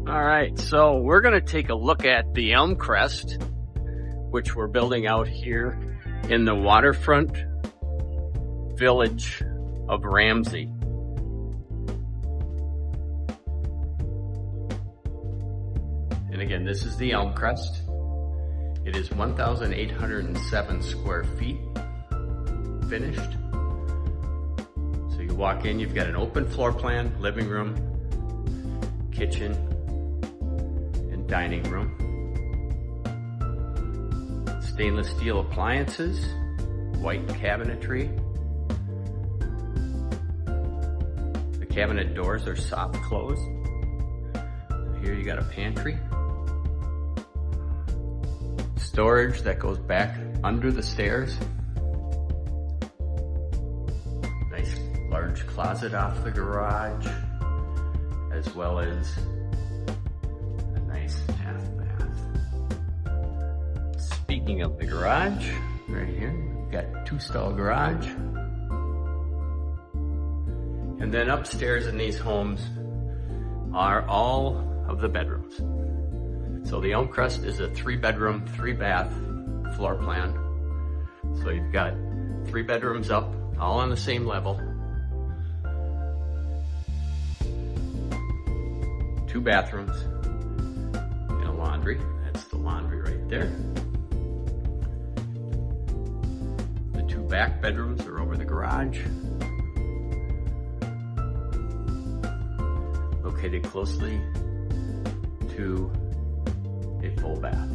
All right, so we're going to take a look at the Elmcrest, which we're building out here in the Waterfront Village of Ramsey. And again, this is the Elmcrest. It is 1,807 square feet finished. So you walk in, you've got an open floor plan, living room, kitchen, and dining room. Stainless steel appliances, white cabinetry. The cabinet doors are soft close. Here you got a pantry. Storage that goes back under the stairs. Nice large closet off the garage, as well as a nice half bath. Speaking of the garage, right here, we've got two-stall garage. And then upstairs in these homes are all of the bedrooms. So the Elmcrest is a 3-bedroom, 3-bath floor plan. So you've got 3 bedrooms up, all on the same level. 2 bathrooms and a laundry. That's the laundry right there. The 2 back bedrooms are over the garage. Located closely to a full bath.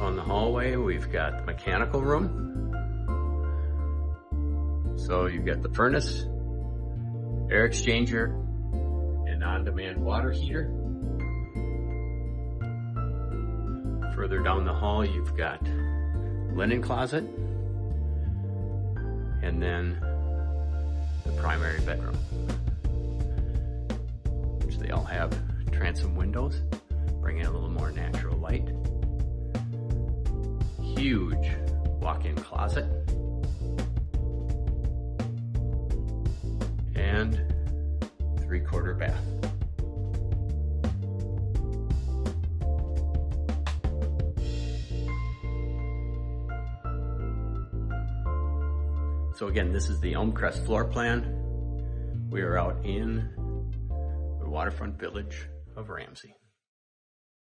On the hallway, we've got the mechanical room. So you've got the furnace, air exchanger, and on-demand water heater. Further down the hall, you've got linen closet, and then the primary bedroom, which they all have transom windows, bring in a little more natural light. Huge walk-in closet. And 3/4 bath. So again, this is the Elmcrest floor plan. We are out in the Waterfront Village of Ramsey.